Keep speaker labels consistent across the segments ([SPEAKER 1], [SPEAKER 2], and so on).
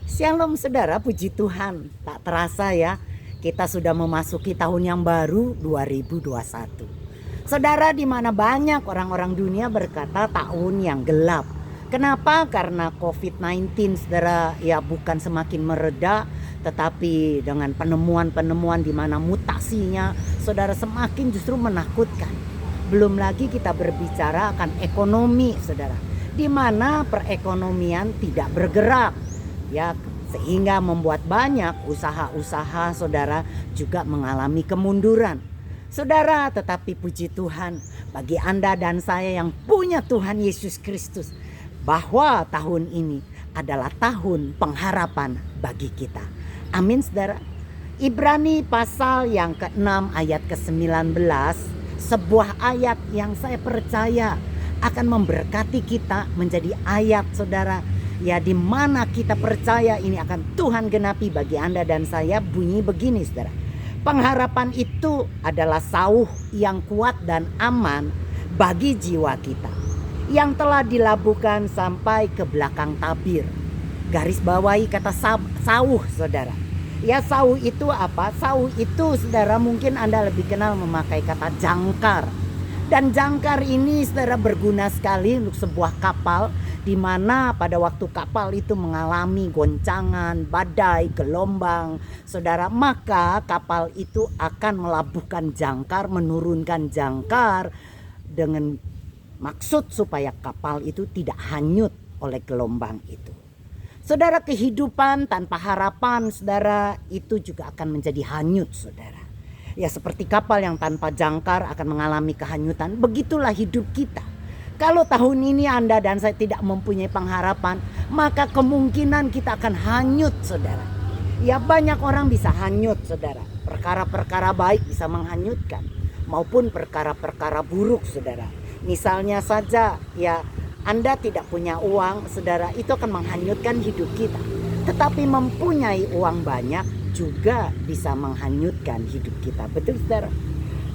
[SPEAKER 1] Shalom saudara, puji Tuhan. Tak terasa ya, kita sudah memasuki tahun yang baru 2021. Saudara, di mana banyak orang-orang dunia berkata tahun yang gelap. Kenapa? Karena COVID-19 saudara ya bukan semakin mereda, tetapi dengan penemuan-penemuan di mana mutasinya saudara semakin justru menakutkan. Belum lagi kita berbicara akan ekonomi saudara, di mana perekonomian tidak bergerak. Ya, sehingga membuat banyak usaha-usaha saudara juga mengalami kemunduran. Saudara, tetapi puji Tuhan bagi Anda dan saya yang punya Tuhan Yesus Kristus, bahwa tahun ini adalah tahun pengharapan bagi kita. Amin saudara. Ibrani pasal yang ke-6 ayat ke-19, sebuah ayat yang saya percaya akan memberkati kita menjadi ayat saudara, ya di mana kita percaya ini akan Tuhan genapi bagi Anda dan saya. Bunyi begini saudara. Pengharapan itu adalah sauh yang kuat dan aman bagi jiwa kita, yang telah dilabuhkan sampai ke belakang tabir. Garis bawahi kata sauh saudara. Ya, sauh itu apa? Sauh itu saudara mungkin Anda lebih kenal memakai kata jangkar. Dan jangkar ini saudara berguna sekali untuk sebuah kapal, di mana pada waktu kapal itu mengalami goncangan, badai, gelombang, saudara, maka kapal itu akan melabuhkan jangkar, menurunkan jangkar dengan maksud supaya kapal itu tidak hanyut oleh gelombang itu. Saudara, kehidupan tanpa harapan saudara itu juga akan menjadi hanyut saudara. Ya, seperti kapal yang tanpa jangkar akan mengalami kehanyutan, begitulah hidup kita. Kalau tahun ini Anda dan saya tidak mempunyai pengharapan, maka kemungkinan kita akan hanyut saudara. Ya, banyak orang bisa hanyut saudara. Perkara-perkara baik bisa menghanyutkan, maupun perkara-perkara buruk saudara. Misalnya saja ya, Anda tidak punya uang saudara, itu akan menghanyutkan hidup kita. Tetapi mempunyai uang banyak juga bisa menghanyutkan hidup kita. Betul saudara?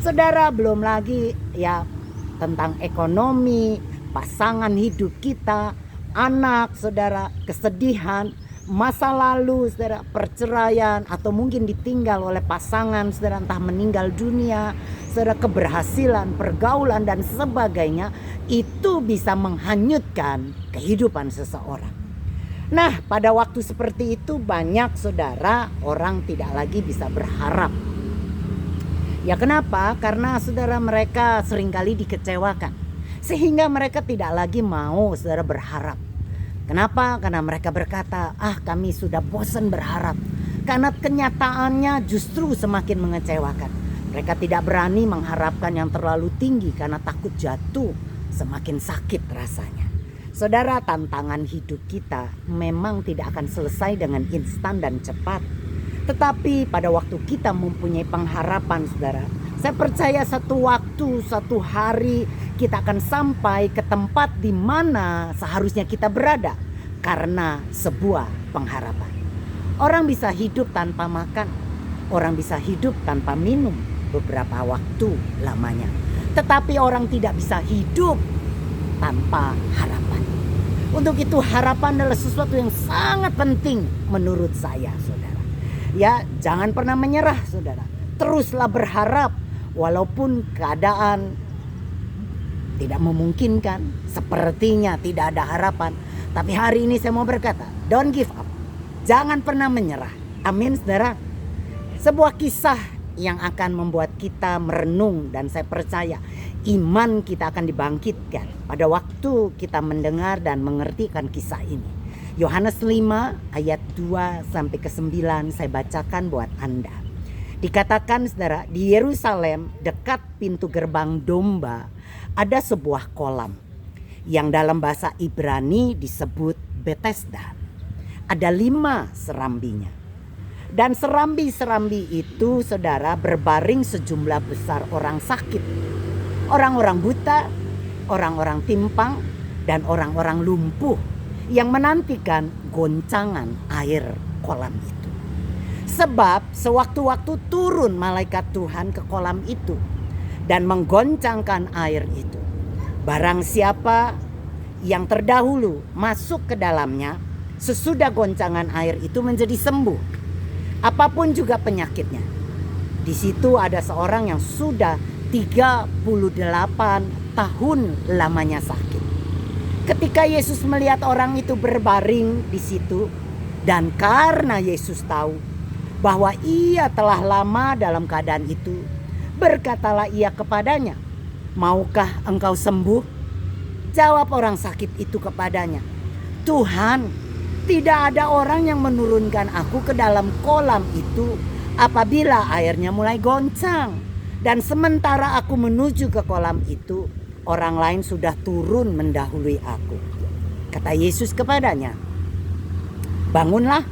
[SPEAKER 1] Saudara, belum lagi ya tentang ekonomi, pasangan hidup kita, anak saudara, kesedihan, masa lalu saudara, perceraian, atau mungkin ditinggal oleh pasangan saudara, entah meninggal dunia saudara, keberhasilan, pergaulan dan sebagainya, itu bisa menghanyutkan kehidupan seseorang. Nah, pada waktu seperti itu banyak saudara orang tidak lagi bisa berharap. Ya, kenapa? Karena saudara mereka seringkali dikecewakan, sehingga mereka tidak lagi mau saudara berharap. Kenapa? Karena mereka berkata, kami sudah bosan berharap. Karena kenyataannya justru semakin mengecewakan. Mereka tidak berani mengharapkan yang terlalu tinggi karena takut jatuh, semakin sakit rasanya. Saudara, tantangan hidup kita memang tidak akan selesai dengan instan dan cepat. Tetapi pada waktu kita mempunyai pengharapan saudara, saya percaya satu waktu, satu hari kita akan sampai ke tempat di mana seharusnya kita berada karena sebuah pengharapan. Orang bisa hidup tanpa makan, orang bisa hidup tanpa minum beberapa waktu lamanya. Tetapi orang tidak bisa hidup tanpa harapan. Untuk itu harapan adalah sesuatu yang sangat penting menurut saya saudara. Ya, jangan pernah menyerah saudara. Teruslah berharap walaupun keadaan tidak memungkinkan, sepertinya tidak ada harapan. Tapi hari ini saya mau berkata, don't give up. Jangan pernah menyerah. Amin saudara. Sebuah kisah yang akan membuat kita merenung, dan saya percaya iman kita akan dibangkitkan pada waktu kita mendengar dan mengertikan kisah ini. Yohanes 5 ayat 2 sampai ke 9 saya bacakan buat Anda. Dikatakan saudara, di Yerusalem dekat pintu gerbang domba ada sebuah kolam yang dalam bahasa Ibrani disebut Betesda. Ada 5 serambinya. Dan serambi-serambi itu saudara berbaring sejumlah besar orang sakit, orang-orang buta, orang-orang timpang, dan orang-orang lumpuh yang menantikan goncangan air kolam itu. Sebab sewaktu-waktu turun malaikat Tuhan ke kolam itu dan menggoncangkan air itu. Barang siapa yang terdahulu masuk ke dalamnya, sesudah goncangan air itu menjadi sembuh. Apapun juga penyakitnya. Di situ ada seorang yang sudah 38 tahun lamanya sakit. Ketika Yesus melihat orang itu berbaring di situ, dan karena Yesus tahu bahwa ia telah lama dalam keadaan itu, berkatalah ia kepadanya, "Maukah engkau sembuh?" Jawab orang sakit itu kepadanya, "Tuhan, tidak ada orang yang menurunkan aku ke dalam kolam itu apabila airnya mulai goncang. Dan sementara aku menuju ke kolam itu, orang lain sudah turun mendahului aku." Kata Yesus kepadanya, "Bangunlah,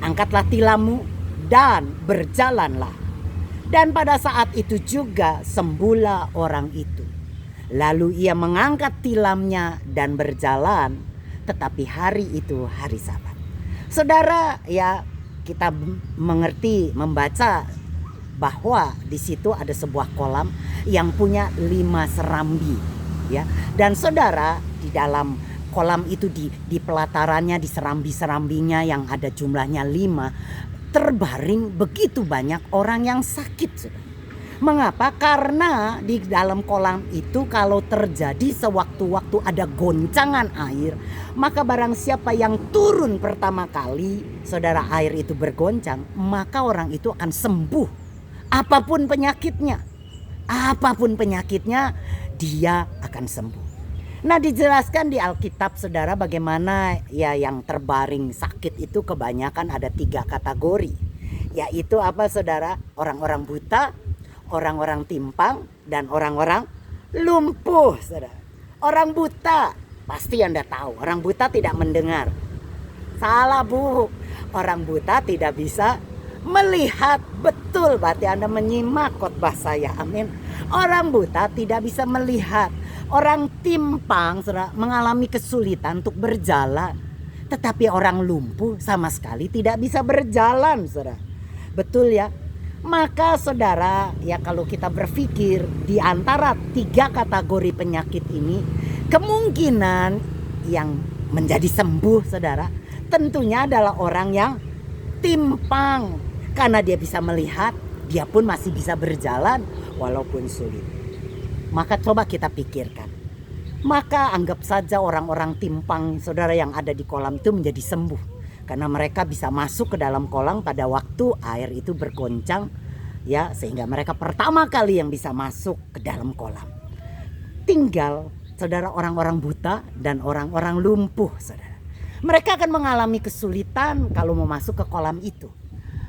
[SPEAKER 1] angkatlah tilammu dan berjalanlah." Dan pada saat itu juga sembuhlah orang itu. Lalu ia mengangkat tilamnya dan berjalan, tetapi hari itu hari Sabat. Saudara, ya kita mengerti, membaca bahwa di situ ada sebuah kolam yang punya 5 serambi, ya. Dan saudara, di dalam kolam itu di pelatarannya, di serambi-serambinya yang ada jumlahnya 5, terbaring begitu banyak orang yang sakit, saudara. Mengapa? Karena di dalam kolam itu kalau terjadi sewaktu-waktu ada goncangan air, maka barang siapa yang turun pertama kali, saudara, air itu bergoncang, maka orang itu akan sembuh. Apapun penyakitnya, dia akan sembuh. Nah, dijelaskan di Alkitab, saudara, bagaimana ya yang terbaring sakit itu kebanyakan ada 3 kategori. Yaitu apa, saudara? Orang-orang buta, orang-orang timpang, dan orang-orang lumpuh, saudara. Orang buta, pasti Anda tahu, orang buta tidak mendengar. Salah, Bu. Orang buta tidak bisa melihat. Betul, berarti Anda menyimak khotbah saya. Amin. Orang buta tidak bisa melihat. Orang timpang, saudara, mengalami kesulitan untuk berjalan. Tetapi orang lumpuh sama sekali tidak bisa berjalan, saudara. Betul ya? Maka saudara, ya kalau kita berpikir di antara 3 kategori penyakit ini, kemungkinan yang menjadi sembuh, saudara, tentunya adalah orang yang timpang. Karena dia bisa melihat, dia pun masih bisa berjalan walaupun sulit. Maka coba kita pikirkan. Maka anggap saja orang-orang timpang, saudara, yang ada di kolam itu menjadi sembuh. Karena mereka bisa masuk ke dalam kolam pada waktu air itu bergoncang, ya, sehingga mereka pertama kali yang bisa masuk ke dalam kolam. Tinggal, saudara, orang-orang buta dan orang-orang lumpuh, saudara. Mereka akan mengalami kesulitan kalau mau masuk ke kolam itu.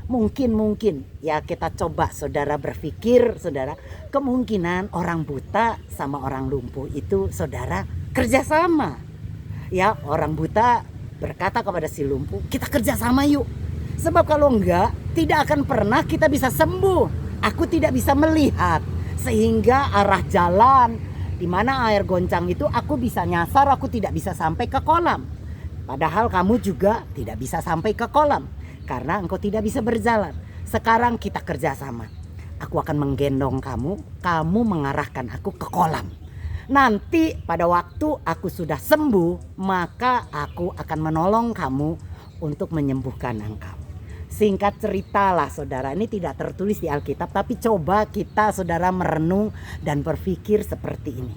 [SPEAKER 1] Mungkin ya kita coba, saudara, berpikir, saudara, kemungkinan orang buta sama orang lumpuh itu, saudara, kerjasama. Ya, orang buta berkata kepada si lumpuh, "Kita kerjasama yuk. Sebab kalau enggak, tidak akan pernah kita bisa sembuh. Aku tidak bisa melihat, sehingga arah jalan di mana air goncang itu aku bisa nyasar, aku tidak bisa sampai ke kolam. Padahal kamu juga tidak bisa sampai ke kolam karena engkau tidak bisa berjalan. Sekarang kita kerjasama. Aku akan menggendong kamu, kamu mengarahkan aku ke kolam. Nanti pada waktu aku sudah sembuh, maka aku akan menolong kamu untuk menyembuhkan engkau." Singkat cerita lah, saudara, ini tidak tertulis di Alkitab, tapi coba kita, saudara, merenung dan berpikir seperti ini.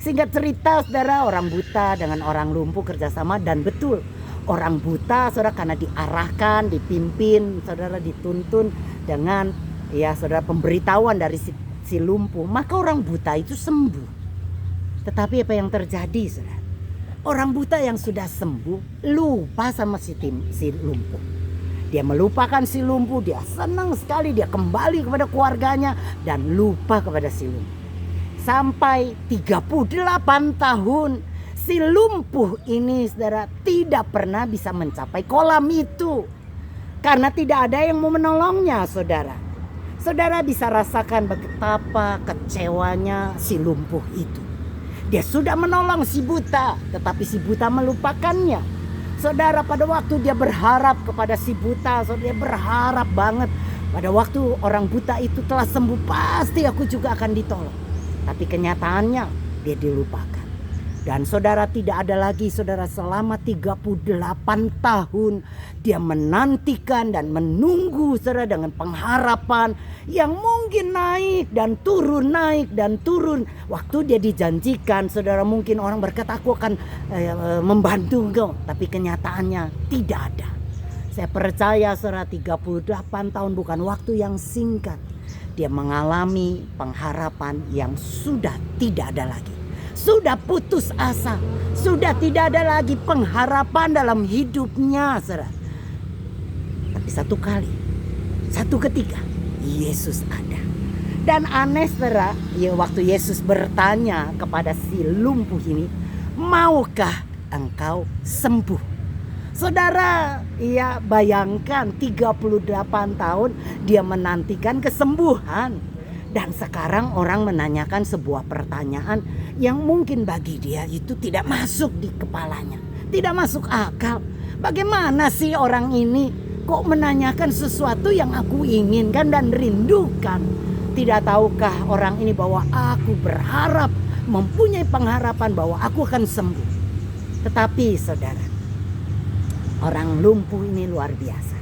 [SPEAKER 1] Singkat cerita, saudara, orang buta dengan orang lumpuh kerjasama, dan betul, orang buta, saudara, karena diarahkan, dipimpin, saudara, dituntun dengan, ya, saudara, pemberitahuan dari si lumpuh, maka orang buta itu sembuh. Tetapi apa yang terjadi, saudara? Orang buta yang sudah sembuh lupa sama si lumpuh. Dia melupakan si lumpuh, dia senang sekali, dia kembali kepada keluarganya dan lupa kepada si lumpuh. Sampai 38 tahun si lumpuh ini, saudara, tidak pernah bisa mencapai kolam itu. Karena tidak ada yang mau menolongnya, saudara. Saudara bisa rasakan betapa kecewanya si lumpuh itu. Dia sudah menolong si buta, tetapi si buta melupakannya. Saudara, pada waktu dia berharap kepada si buta, saudara, dia berharap banget. Pada waktu orang buta itu telah sembuh, pasti aku juga akan ditolong. Tapi kenyataannya dia dilupakan. Dan saudara, tidak ada lagi saudara, selama 38 tahun dia menantikan dan menunggu saudara dengan pengharapan yang mungkin naik dan turun. Waktu dia dijanjikan saudara, mungkin orang berkata aku akan membantu engkau, tapi kenyataannya tidak ada. Saya percaya saudara, 38 tahun bukan waktu yang singkat. Dia mengalami pengharapan yang sudah tidak ada lagi. Sudah putus asa, sudah tidak ada lagi pengharapan dalam hidupnya, saudara. Tapi satu ketika Yesus ada. Dan aneh saudara, ya waktu Yesus bertanya kepada si lumpuh ini, maukah engkau sembuh? Saudara, ya bayangkan 38 tahun dia menantikan kesembuhan. Dan sekarang orang menanyakan sebuah pertanyaan yang mungkin bagi dia itu tidak masuk di kepalanya. Tidak masuk akal. Bagaimana sih orang ini kok menanyakan sesuatu yang aku inginkan dan rindukan? Tidak tahukah orang ini bahwa aku berharap, mempunyai pengharapan bahwa aku akan sembuh. Tetapi saudara, orang lumpuh ini luar biasa.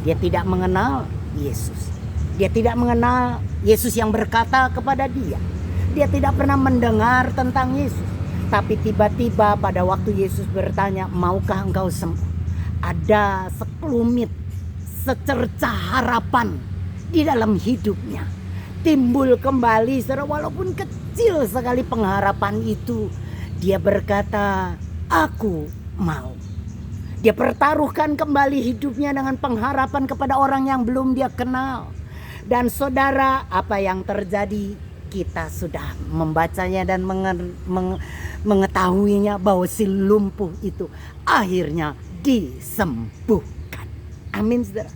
[SPEAKER 1] Dia tidak mengenal Yesus. Dia tidak mengenal Yesus yang berkata kepada dia. Dia tidak pernah mendengar tentang Yesus. Tapi tiba-tiba pada waktu Yesus bertanya, maukah engkau sembuh? Ada sekelumit, secercah harapan di dalam hidupnya. Timbul kembali, saudara, walaupun kecil sekali pengharapan itu. Dia berkata, aku mau. Dia pertaruhkan kembali hidupnya dengan pengharapan kepada orang yang belum dia kenal. Dan saudara, apa yang terjadi? Kita sudah membacanya dan mengetahuinya bahwa si lumpuh itu akhirnya disembuhkan. Amin saudara.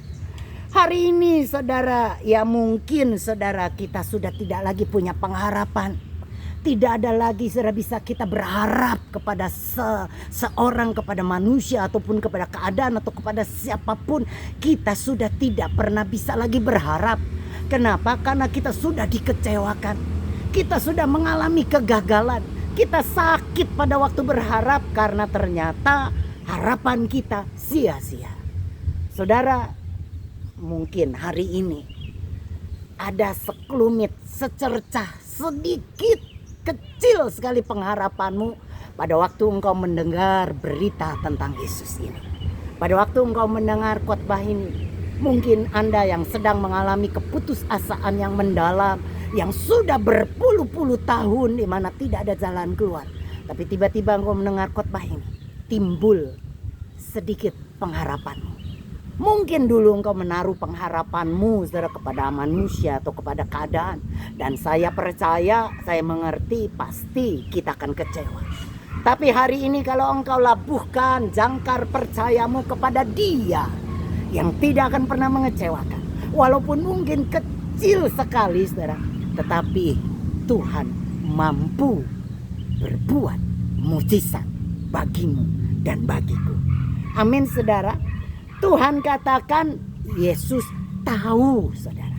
[SPEAKER 1] Hari ini saudara, ya mungkin saudara kita sudah tidak lagi punya pengharapan. Tidak ada lagi saudara bisa kita berharap kepada seorang, kepada manusia ataupun kepada keadaan atau kepada siapapun. Kita sudah tidak pernah bisa lagi berharap. Kenapa? Karena kita sudah dikecewakan. Kita sudah mengalami kegagalan. Kita sakit pada waktu berharap karena ternyata harapan kita sia-sia. Saudara, mungkin hari ini ada sekelumit, secercah, sedikit, kecil sekali pengharapanmu pada waktu engkau mendengar berita tentang Yesus ini. Pada waktu engkau mendengar khotbah ini. Mungkin Anda yang sedang mengalami keputusasaan yang mendalam, yang sudah berpuluh-puluh tahun di mana tidak ada jalan keluar. Tapi tiba-tiba engkau mendengar khotbah ini, timbul sedikit pengharapanmu. Mungkin dulu engkau menaruh pengharapanmu saudara kepada manusia atau kepada keadaan. Dan saya percaya, saya mengerti pasti kita akan kecewa. Tapi hari ini kalau engkau labuhkan jangkar percayamu kepada Dia yang tidak akan pernah mengecewakan. Walaupun mungkin kecil sekali saudara, tetapi Tuhan mampu berbuat mujizat bagimu dan bagiku. Amin saudara. Tuhan katakan Yesus tahu saudara.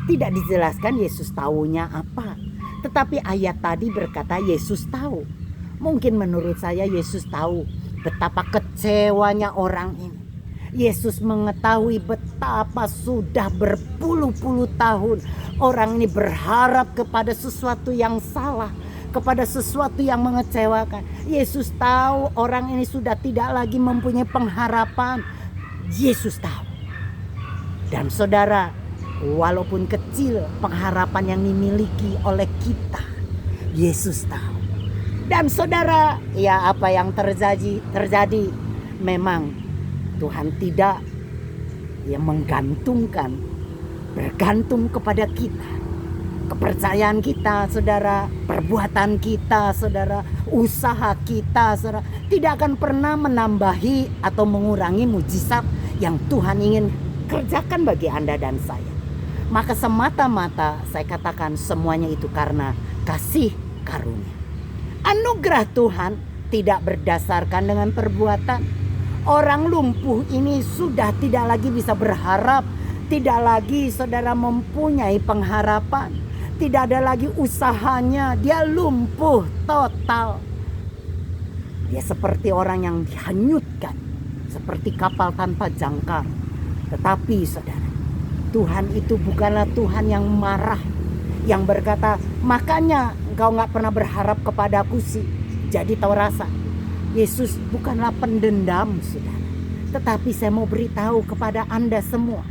[SPEAKER 1] Tidak dijelaskan Yesus tahunya apa. Tetapi ayat tadi berkata Yesus tahu. Mungkin menurut saya Yesus tahu betapa kecewanya orang ini. Yesus mengetahui betapa sudah berpuluh-puluh tahun orang ini berharap kepada sesuatu yang salah, kepada sesuatu yang mengecewakan. Yesus tahu orang ini sudah tidak lagi mempunyai pengharapan. Yesus tahu. Dan saudara, walaupun kecil pengharapan yang dimiliki oleh kita, Yesus tahu. Dan saudara, ya apa yang terjadi memang Tuhan tidak bergantung kepada kita. Kepercayaan kita saudara, perbuatan kita saudara, usaha kita saudara, tidak akan pernah menambahi atau mengurangi mujizat yang Tuhan ingin kerjakan bagi Anda dan saya. Maka semata-mata saya katakan semuanya itu karena kasih karunia. Anugerah Tuhan tidak berdasarkan dengan perbuatan. Orang lumpuh ini sudah tidak lagi bisa berharap. Tidak lagi saudara mempunyai pengharapan. Tidak ada lagi usahanya. Dia lumpuh total. Dia seperti orang yang dihanyutkan, seperti kapal tanpa jangkar. Tetapi saudara, Tuhan itu bukanlah Tuhan yang marah, yang berkata, makanya engkau gak pernah berharap kepadaku sih, jadi tahu rasa. Yesus bukanlah pendendam saudara. Tetapi saya mau beritahu kepada Anda semua,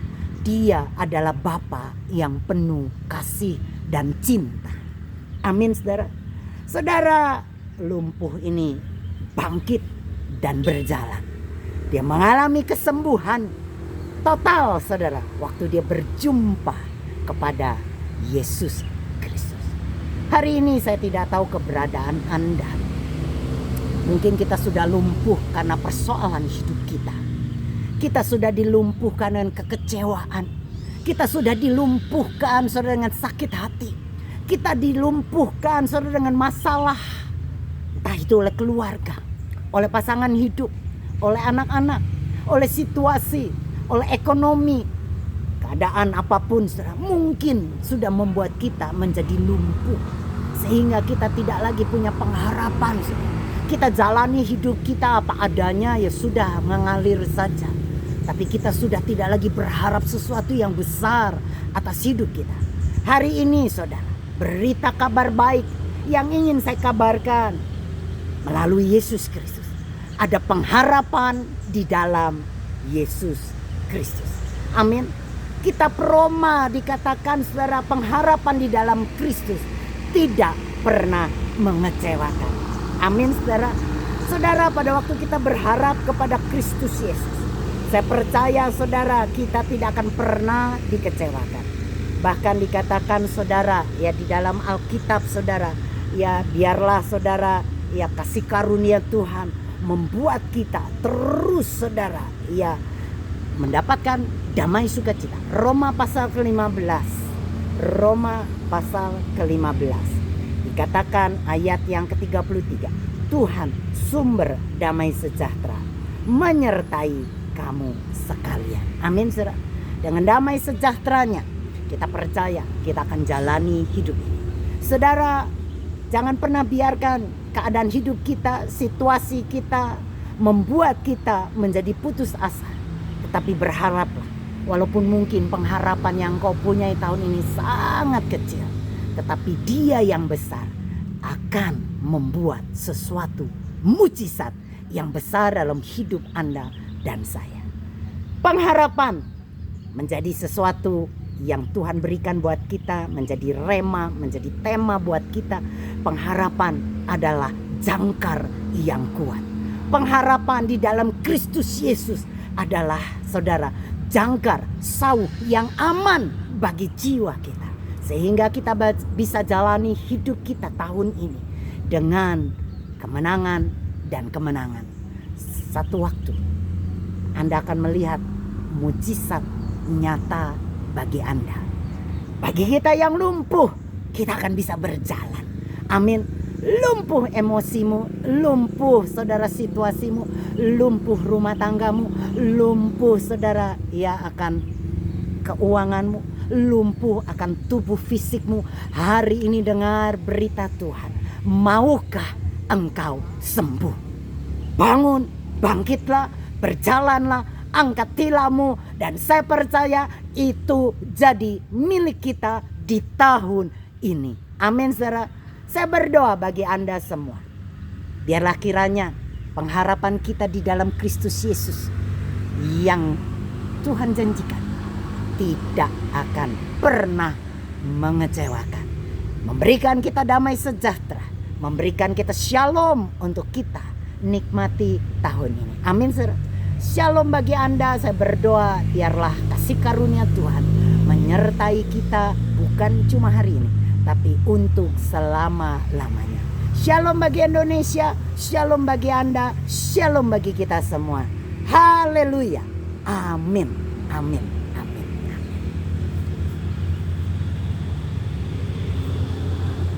[SPEAKER 1] Dia adalah Bapa yang penuh kasih dan cinta. Amin saudara. Saudara, lumpuh ini bangkit dan berjalan. Dia mengalami kesembuhan total saudara, waktu dia berjumpa kepada Yesus Kristus. Hari ini saya tidak tahu keberadaan Anda. Mungkin kita sudah lumpuh karena persoalan hidup kita. Kita sudah dilumpuhkan dengan kekecewaan. Kita sudah dilumpuhkan saudara dengan sakit hati. Kita dilumpuhkan saudara dengan masalah. Entah itu oleh keluarga, oleh pasangan hidup, oleh anak-anak, oleh situasi, oleh ekonomi. Keadaan apapun saudara mungkin sudah membuat kita menjadi lumpuh. Sehingga kita tidak lagi punya pengharapan saudara. Kita jalani hidup kita apa adanya, ya sudah mengalir saja. Tapi kita sudah tidak lagi berharap sesuatu yang besar atas hidup kita. Hari ini saudara, berita kabar baik yang ingin saya kabarkan melalui Yesus Kristus. Ada pengharapan di dalam Yesus Kristus. Amin. Kitab Roma dikatakan saudara, pengharapan di dalam Kristus tidak pernah mengecewakan. Amin saudara. Saudara, pada waktu kita berharap kepada Kristus Yesus, saya percaya saudara, kita tidak akan pernah dikecewakan. Bahkan dikatakan saudara, ya di dalam Alkitab saudara, ya biarlah saudara, ya kasih karunia Tuhan membuat kita terus saudara, ya mendapatkan damai sukacita. Roma pasal ke-15. Roma pasal ke-15. Dikatakan ayat yang ke-33. Tuhan sumber damai sejahtera menyertai kamu sekalian. Amin saudara. Dengan damai sejahteranya kita percaya kita akan jalani hidup ini. Saudara, jangan pernah biarkan keadaan hidup kita, situasi kita membuat kita menjadi putus asa. Tetapi berharaplah, walaupun mungkin pengharapan yang kau punyai tahun ini sangat kecil, tetapi Dia yang besar akan membuat sesuatu mujizat yang besar dalam hidup Anda dan saya. Pengharapan menjadi sesuatu yang Tuhan berikan buat kita, menjadi rema, menjadi tema buat kita. Pengharapan adalah jangkar yang kuat. Pengharapan di dalam Kristus Yesus adalah saudara, jangkar sauh yang aman bagi jiwa kita. Sehingga kita bisa jalani hidup kita tahun ini dengan kemenangan dan kemenangan. Satu waktu Anda akan melihat mujizat nyata bagi Anda. Bagi kita yang lumpuh, kita akan bisa berjalan. Amin. Lumpuh emosimu, lumpuh saudara situasimu, lumpuh rumah tanggamu, lumpuh saudara ya akan keuanganmu, lumpuh akan tubuh fisikmu. Hari ini dengar berita Tuhan. Maukah engkau sembuh? Bangun, bangkitlah, berjalanlah, angkat tilammu, dan saya percaya itu jadi milik kita di tahun ini. Amin saudara. Saya berdoa bagi Anda semua. Biarlah kiranya pengharapan kita di dalam Kristus Yesus yang Tuhan janjikan tidak akan pernah mengecewakan. Memberikan kita damai sejahtera, memberikan kita shalom untuk kita nikmati tahun ini. Amin saudara. Shalom bagi Anda. Saya berdoa biarlah kasih karunia Tuhan menyertai kita bukan cuma hari ini, tapi untuk selama-lamanya. Shalom bagi Indonesia, shalom bagi Anda, shalom bagi kita semua. Haleluya. Amin. Amin.